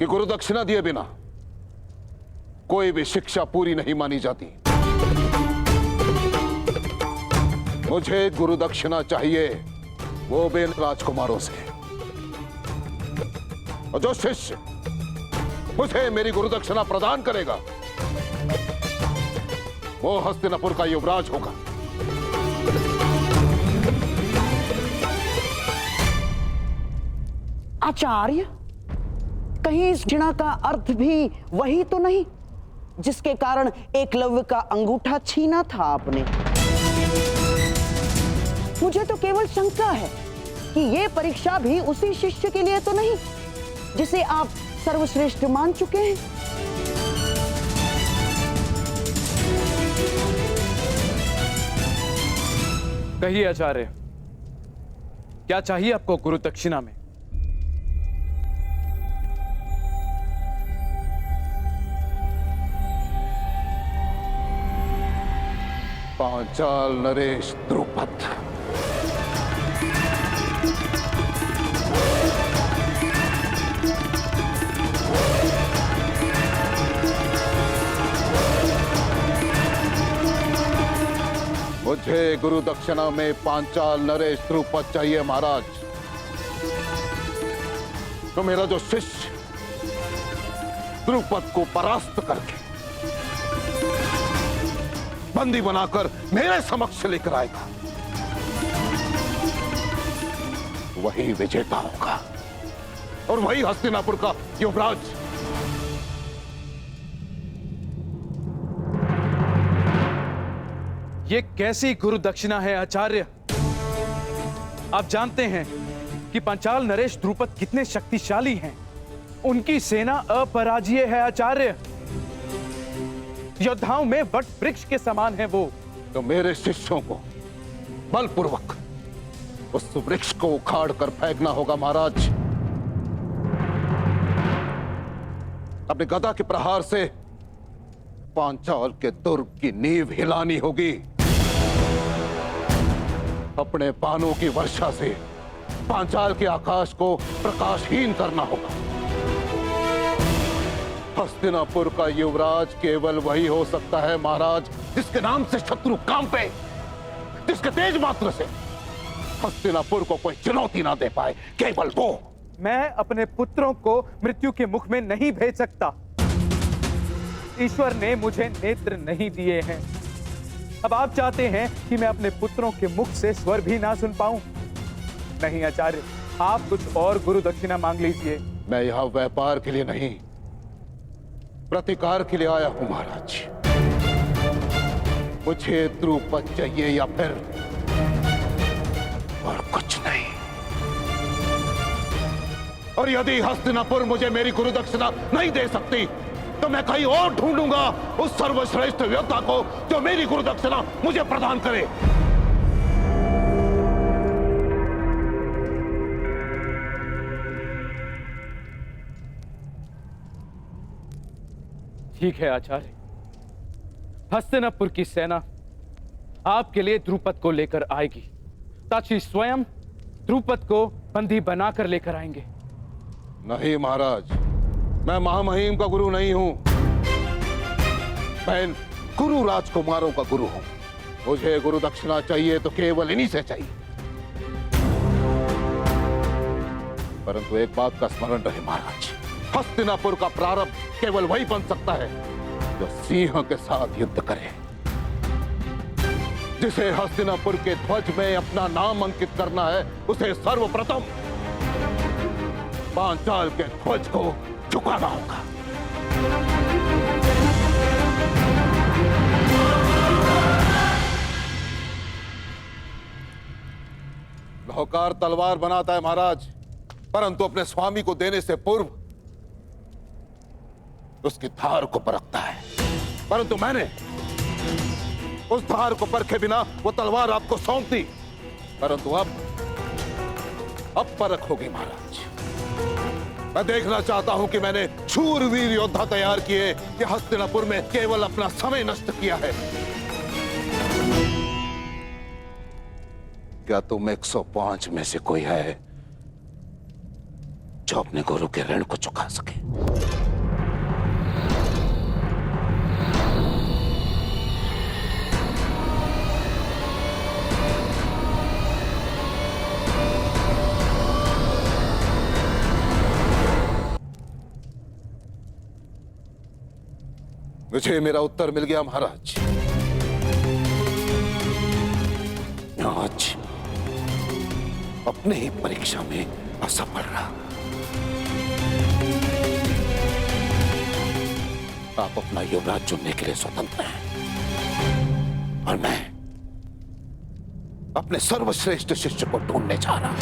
कि गुरु दक्षिणा दिए बिना कोई भी शिक्षा पूरी नहीं मानी जाती। मुझे गुरु दक्षिणा चाहिए, वो भी राजकुमारों से। और जो शिष्य मुझे मेरी गुरु दक्षिणा प्रदान करेगा वो हस्तिनापुर का युवराज होगा। आचार्य, कहीं इस दक्षिणा का अर्थ भी वही तो नहीं जिसके कारण एकलव्य का अंगूठा छीना था आपने? मुझे तो केवल शंका है कि यह परीक्षा भी उसी शिष्य के लिए तो नहीं जिसे आप सर्वश्रेष्ठ मान चुके हैं। कहिए आचार्य, क्या चाहिए आपको गुरु दक्षिणा में? पांचाल नरेश द्रुपद। मुझे गुरु दक्षिणा में पांचाल नरेश द्रुपद चाहिए महाराज। तो मेरा जो शिष्य द्रुपद को परास्त करके बंदी बनाकर मेरे समक्ष लेकर आएगा वही विजेता होगा और वही हस्तिनापुर का युवराज। ये कैसी गुरु दक्षिणा है आचार्य? आप जानते हैं कि पांचाल नरेश द्रुपद कितने शक्तिशाली हैं। उनकी सेना अपराजेय है आचार्य। योद्धाओं में वट वृक्ष के समान है वो। तो मेरे शिष्यों को बलपूर्वक उस वृक्ष को उखाड़ कर फेंकना होगा महाराज। अपने गदा के प्रहार से पांचाल के दुर्ग की नींव हिलानी होगी। अपने बाणों की वर्षा से पांचाल के आकाश को प्रकाशहीन करना होगा। हस्तिनापुर का युवराज केवल वही हो सकता है महाराज जिसके नाम से शत्रु कांपे, जिसके तेज मात्र से हस्तिनापुर को कोई चुनौती ना दे पाए, केवल वो। मैं अपने पुत्रों को मृत्यु के मुख में नहीं भेज सकता। ईश्वर ने मुझे नेत्र नहीं दिए हैं। अब आप चाहते हैं कि मैं अपने पुत्रों के मुख से स्वर भी ना सुन पाऊं? नहीं आचार्य, आप कुछ और गुरु दक्षिणा मांग लीजिए। मैं यहां व्यापार के लिए नहीं, प्रतिकार के लिए आया हूं महाराज। मुझे द्रुपद चाहिए या फिर और कुछ नहीं। और यदि हस्तिनापुर मुझे मेरी गुरु दक्षिणा नहीं दे सकती तो मैं कहीं और ढूंढूंगा उस सर्वश्रेष्ठ योद्धा को जो मेरी गुरु दक्षिणा मुझे प्रदान करे। ठीक है आचार्य, हस्तिनापुर की सेना आपके लिए द्रुपद को लेकर आएगी। ताची स्वयं द्रुपद को बंदी बनाकर लेकर आएंगे। नहीं महाराज, मैं महामहिम का गुरु नहीं हूं। मैं गुरु राजकुमारों का गुरु हूं। मुझे गुरु दक्षिणा चाहिए तो केवल इन्हीं से चाहिए। परंतु एक बात का स्मरण रहे महाराज, हस्तिनापुर का प्रारंभ केवल वही बन सकता है जो सिंह के साथ युद्ध करे। जिसे हस्तिनापुर के ध्वज में अपना नाम अंकित करना है उसे सर्वप्रथम पांचाल के ध्वज को झुकाना होगा। नौकार तलवार बनाता है महाराज, परंतु अपने स्वामी को देने से पूर्व उसकी धार को परखता है। परंतु मैंने उस धार को परखे बिना वो तलवार आपको सौंप दी। परंतु अब परख होगी महाराज। मैं देखना चाहता हूं कि मैंने शूरवीर योद्धा तैयार किए कि हस्तिनापुर में केवल अपना समय नष्ट किया है। क्या तुम 105 में से कोई है जो अपने गुरु के ऋण को चुका सके। मुझे मेरा उत्तर मिल गया महाराज। आज अपने ही परीक्षा में असफल रहा। आप अपना युवराज चुनने के लिए स्वतंत्र हैं और मैं अपने सर्वश्रेष्ठ शिष्य को ढूंढने जा रहा हूं।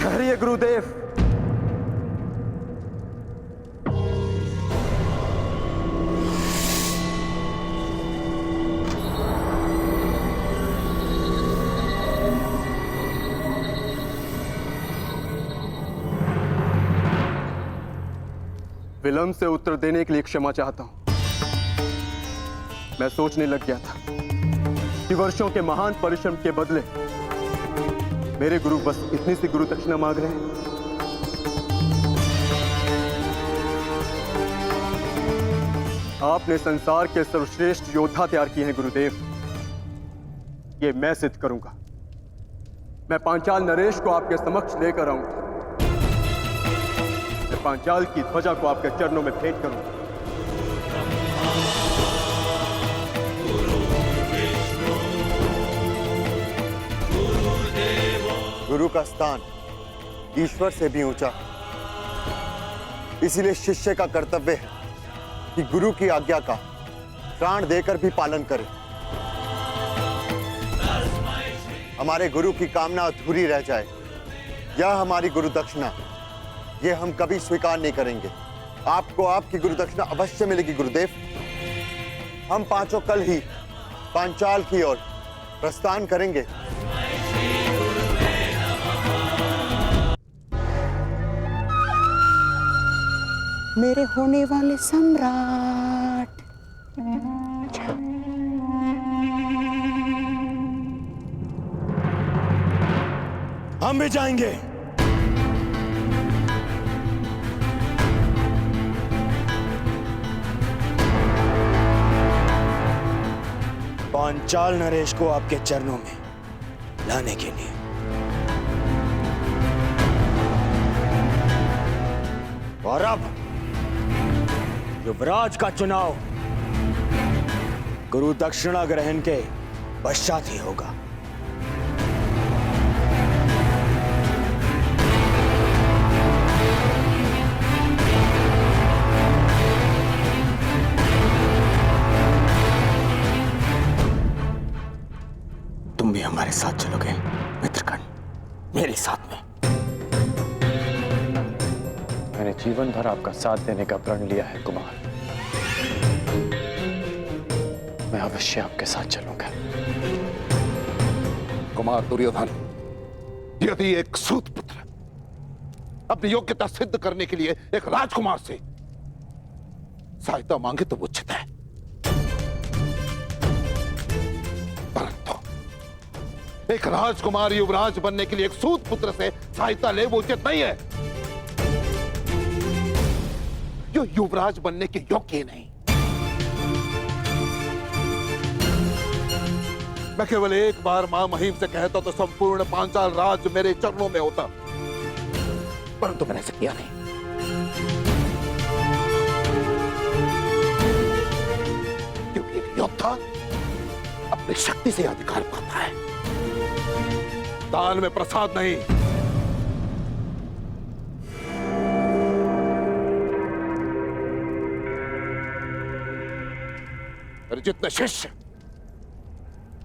ठहरिए गुरुदेव। विलंब से उत्तर देने के लिए क्षमा चाहता हूं। मैं सोचने लग गया था कि वर्षों के महान परिश्रम के बदले मेरे गुरु बस इतनी सी गुरु दक्षिणा मांग रहे हैं। आपने संसार के सर्वश्रेष्ठ योद्धा तैयार किए हैं गुरुदेव। ये मैं सिद्ध करूंगा। मैं पांचाल नरेश को आपके समक्ष लेकर आऊंगा। मैं पांचाल की ध्वजा को आपके चरणों में भेंट करूंगा। गुरु का स्थान ईश्वर से भी ऊंचा है, इसीलिए शिष्य का कर्तव्य है कि गुरु की आज्ञा का प्राण देकर भी पालन करे। हमारे गुरु की कामना अधूरी रह जाए, यह हमारी गुरु दक्षिणा, यह हम कभी स्वीकार नहीं करेंगे। आपको आपकी गुरु दक्षिणा अवश्य मिलेगी गुरुदेव। हम पांचों कल ही पांचाल की ओर प्रस्थान करेंगे। मेरे होने वाले सम्राट। हम भी जाएंगे। पांचाल नरेश को आपके चरणों में लाने के लिए। और अब युवराज का चुनाव गुरु दक्षिणा ग्रहण के पश्चात ही होगा। तुम भी हमारे साथ चलोगे मित्रगण, मेरे साथ में। मैंने जीवन भर आपका साथ देने का प्रण लिया है कुमार। मैं अवश्य आपके साथ चलूंगा। कुमार दुर्योधन, यदि एक सूत पुत्र अपनी योग्यता सिद्ध करने के लिए एक राजकुमार से सहायता मांगे तो वो उचित है, परंतु एक राजकुमार युवराज बनने के लिए एक सूत पुत्र से सहायता ले वो उचित नहीं है। जो युवराज बनने के योग्य नहीं। मैं केवल एक बार मां महिम से कहता तो संपूर्ण पांचाल राज मेरे चरणों में होता, परंतु मैंने ऐसा किया नहीं। क्योंकि एक योद्धा अपनी शक्ति से अधिकार पाता है, दान में प्रसाद नहीं। जितने शिष्य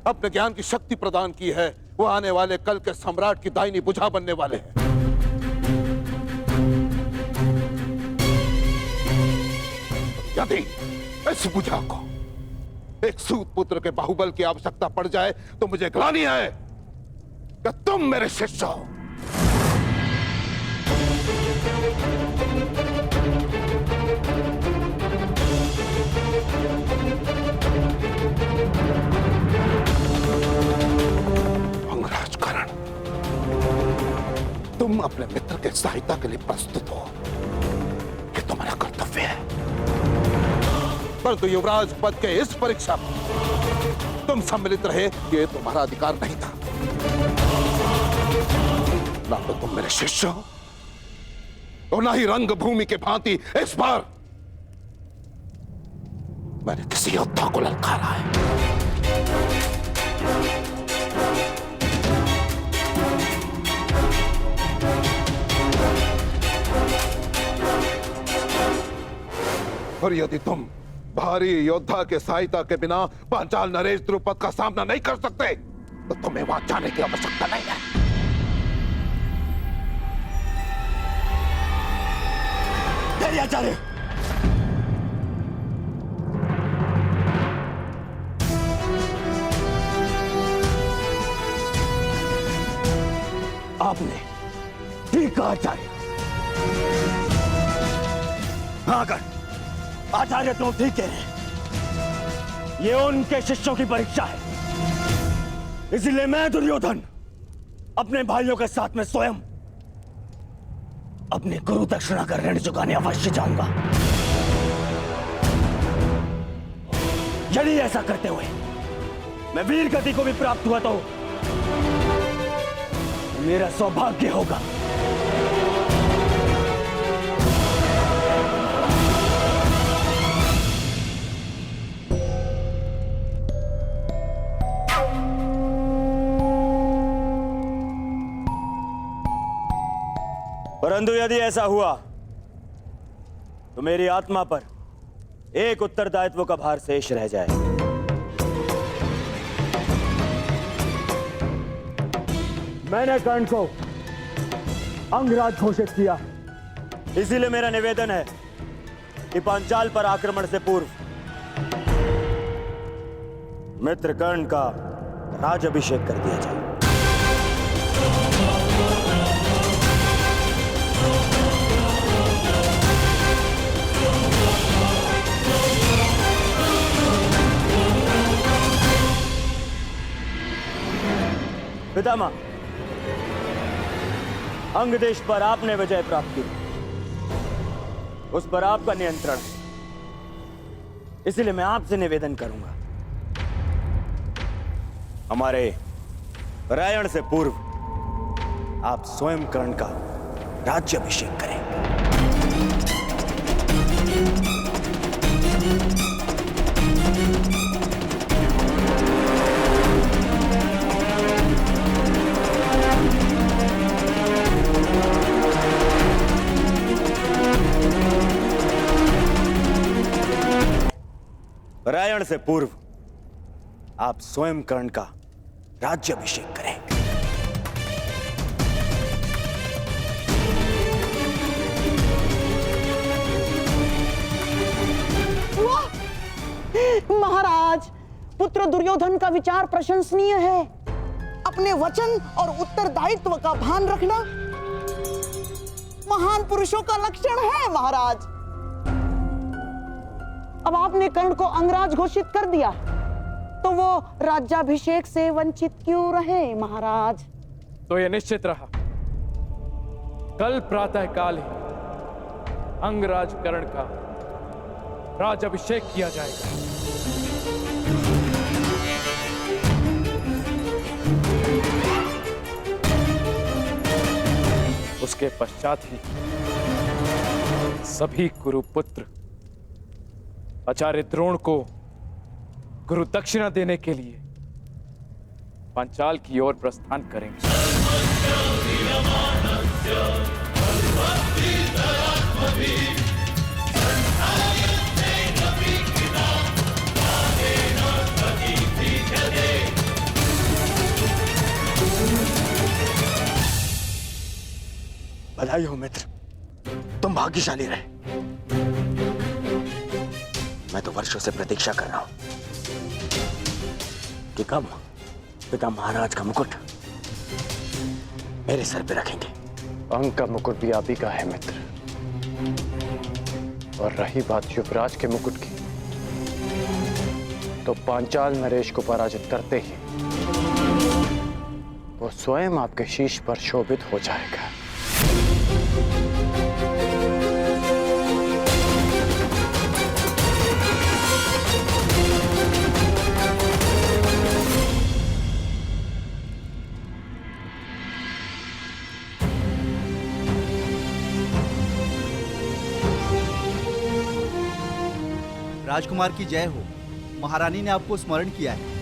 अपने ज्ञान की शक्ति प्रदान की है, वो आने वाले कल के सम्राट की दाहिनी भुजा बनने वाले हैं। यदि इस भुजा को एक सूत पुत्र के बाहुबल की आवश्यकता पड़ जाए तो मुझे ग्लानि है कि तुम मेरे शिष्य हो। अंगराज कर्ण, तुम अपने मित्र के सहायता के लिए प्रस्तुत हो, कि तुम्हारा कर्तव्य है, परंतु युवराज पद के इस परीक्षा में तुम सम्मिलित रहे, ये तुम्हारा अधिकार नहीं था। ना तो तुम मेरे शिष्य हो और ना ही रंगभूमि के भांति इस बार मैंने किसी योद्धा को ललकारा है। और यदि तुम भारी योद्धा के सहायता के बिना पांचाल नरेश द्रुपद का सामना नहीं कर सकते, तो तुम्हें वहां जाने की आवश्यकता नहीं है। आचार्य, आपने ठीक कहा आचार्य। हाँ कर आचार्य, तुम ठीक कह रहे हैं। ये उनके शिष्यों की परीक्षा है, इसलिए मैं दुर्योधन अपने भाइयों के साथ में स्वयं अपने गुरु दक्षिणा का ऋण चुकाने अवश्य जाऊंगा। यदि ऐसा करते हुए मैं वीर गति को भी प्राप्त हुआ तो मेरा सौभाग्य होगा। परंतु यदि ऐसा हुआ तो मेरी आत्मा पर एक उत्तरदायित्व का भार शेष रह जाए। मैंने कर्ण को अंगराज घोषित किया, इसीलिए मेरा निवेदन है कि पांचाल पर आक्रमण से पूर्व मित्र कर्ण का राजाभिषेक कर दिया जाए। पितामह, अंग देश पर आपने विजय प्राप्त की, उस पर आपका नियंत्रण है, इसलिए मैं आपसे निवेदन करूंगा, हमारे परायण से पूर्व आप स्वयं कर्ण का राज्याभिषेक करें। परायण से पूर्व आप स्वयं कर्ण का राज्याभिषेक करें। महाराज, पुत्र दुर्योधन का विचार प्रशंसनीय है। अपने वचन और उत्तरदायित्व का भान रखना महान पुरुषों का लक्षण है महाराज। अब आपने कर्ण को अंगराज घोषित कर दिया, तो वो राज्याभिषेक से वंचित क्यों रहे महाराज? तो यह निश्चित रहा, कल प्रातः काल ही अंगराज कर्ण का राज्याभिषेक किया जाएगा। उसके पश्चात ही सभी कुरुपुत्र आचार्य द्रोण को गुरु दक्षिणा देने के लिए पांचाल की ओर प्रस्थान करेंगे। बधाई हो मित्र, तुम भाग्यशाली रहे। मैं तो वर्षों से प्रतीक्षा कर रहा हूं कि कब पिता महाराज का मुकुट मेरे सर पे रखेंगे। अंग का मुकुट भी आप ही का है मित्र। और रही बात युवराज के मुकुट की, तो पांचाल नरेश को पराजित करते ही वो स्वयं आपके शीश पर शोभित हो जाएगा। राजकुमार की जय हो। महारानी ने आपको स्मरण किया है।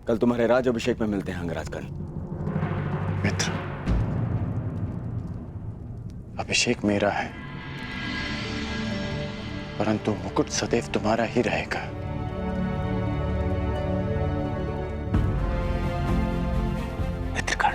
कल तुम्हारे राज अभिषेक में मिलते हैं अंगराजगण। मित्र, अभिषेक मेरा है, परंतु मुकुट सदैव तुम्हारा ही रहेगा। मित्रगण,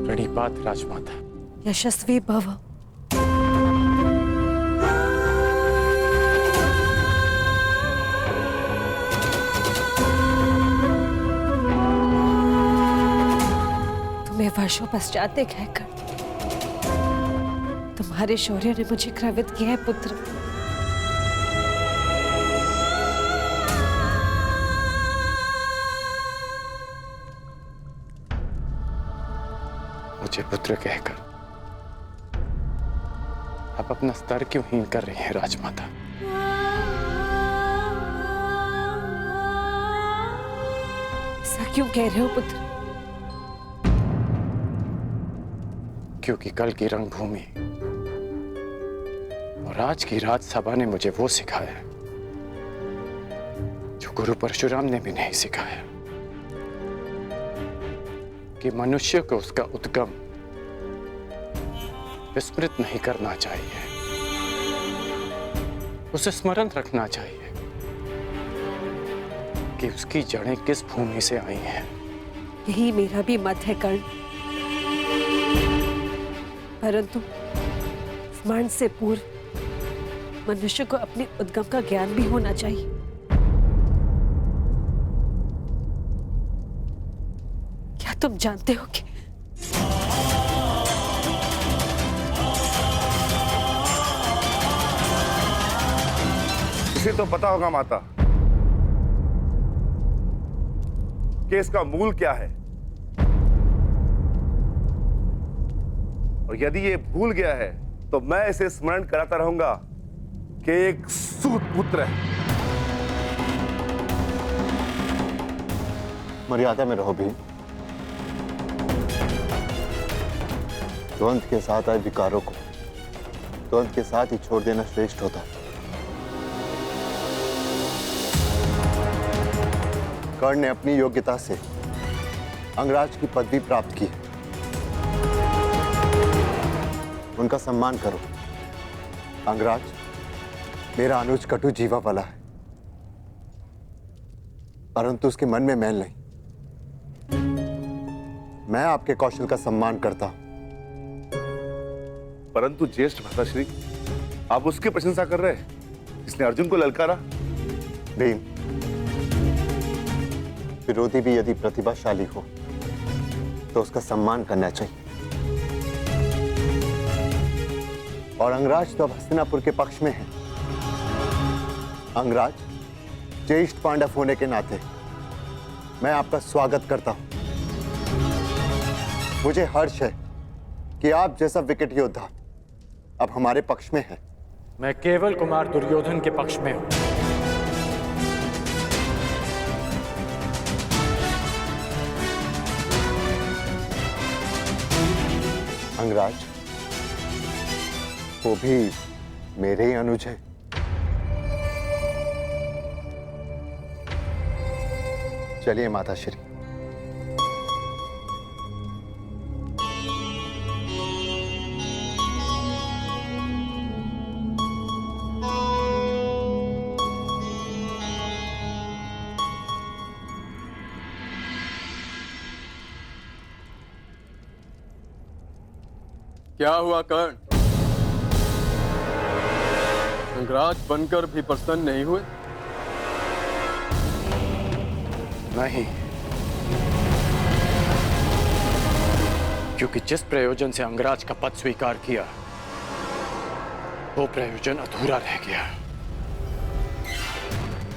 प्रणिपात राजमाता। यशस्वी भव। तुम्हें वर्षों पश्चात देखकर तुम्हारे शौर्य ने मुझे गर्वित किया है पुत्र। मुझे पुत्र कहकर आप अपना स्तर क्यों हीन कर रही हैं राजमाता? ऐसा क्यों कह रहे हो पुत्र? क्योंकि कल की रंगभूमि और आज की राजसभा ने मुझे वो सिखाया जो गुरु परशुराम ने भी नहीं सिखाया, कि मनुष्य को उसका उद्गम विस्मृत नहीं करना चाहिए, उसे स्मरण रखना चाहिए कि उसकी जड़ें किस भूमि से आई हैं। यही मेरा भी मत है कर्ण, परंतु स्मरण से पूर्व मनुष्य को अपने उद्गम का ज्ञान भी होना चाहिए। क्या तुम जानते हो कि इसे तो पता होगा माता कि इसका मूल क्या है, और यदि ये भूल गया है तो मैं इसे स्मरण कराता रहूंगा कि एक सूत पुत्र है। मर्यादा में रहो भी। द्वंद के साथ आए विकारों को द्वंद के साथ ही छोड़ देना श्रेष्ठ होता है। कर्ण ने अपनी योग्यता से अंगराज की पदवी प्राप्त की, उनका सम्मान करो। अंगराज मेरा अनुज कटु जीवा वाला है, परंतु उसके मन में मैल नहीं। मैं आपके कौशल का सम्मान करता हूं। परंतु ज्येष्ठ भ्राताश्री, आप उसकी प्रशंसा कर रहे हैं, इसने अर्जुन को ललकारा। भीम, विरोधी भी यदि प्रतिभाशाली हो तो उसका सम्मान करना चाहिए। और अंगराज तो अब हस्तिनापुर के पक्ष में है, अंगराज, ज्येष्ठ पांडव होने के नाते मैं आपका स्वागत करता हूं। मुझे हर्ष है कि आप जैसा विकट योद्धा अब हमारे पक्ष में है। मैं केवल कुमार दुर्योधन के पक्ष में हूं। अंगराज, वो भी मेरे ही अनुज है। चलिए माताश्री। क्या हुआ कर्ण? अंगराज बनकर भी प्रसन्न नहीं हुए? नहीं, क्योंकि जिस प्रयोजन से अंगराज का पद स्वीकार किया वो प्रयोजन अधूरा रह गया।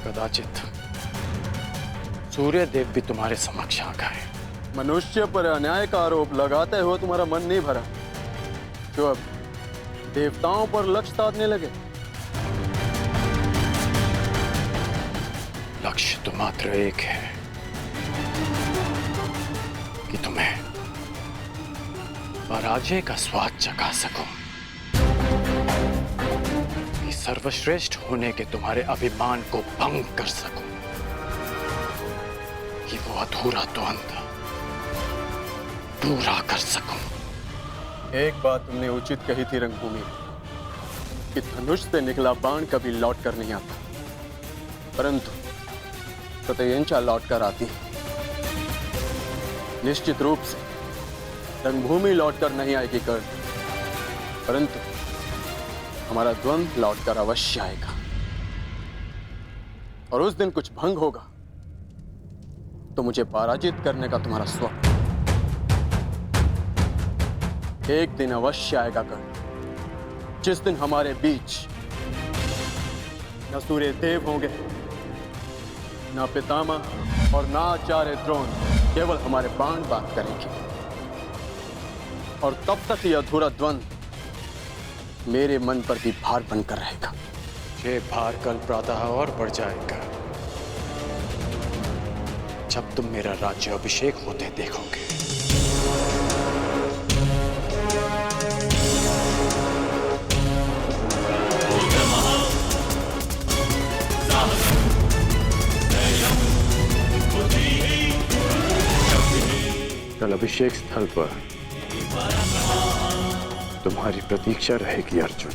कदाचित सूर्यदेव भी तुम्हारे समक्ष आ गए। मनुष्य पर अन्याय का आरोप लगाते हुए तुम्हारा मन नहीं भरा, जो अब देवताओं पर लक्ष्य साधने लगे? लक्ष्य तो मात्र एक है कि तुम्हें पराजय का स्वाद चखा सकूं, कि सर्वश्रेष्ठ होने के तुम्हारे अभिमान को भंग कर सकूं, कि वो अधूरा द्वंद्व पूरा कर सकूं। एक बात तुमने उचित कही थी रंगभूमि में, कि धनुष से निकला बाण कभी लौट कर नहीं आता, परंतु सत्यंचा लौट कर आती है। निश्चित रूप से रंगभूमि लौट कर नहीं आएगी कर्ण, परंतु हमारा द्वंद्व लौट कर अवश्य आएगा। और उस दिन कुछ भंग होगा तो मुझे पराजित करने का तुम्हारा स्वप्न एक दिन अवश्य आएगा कर्ण, जिस दिन हमारे बीच न सूर्य देव होंगे, न पितामह और न आचार्य द्रोण, केवल हमारे बाण बात करेंगे। और तब तक यह अधूरा द्वंद्व मेरे मन पर भी भार बनकर रहेगा। ये भार कल प्रातः और बढ़ जाएगा जब तुम मेरा राज्य अभिषेक होते देखोगे। कल अभिषेक स्थल पर तुम्हारी प्रतीक्षा रहेगी अर्जुन।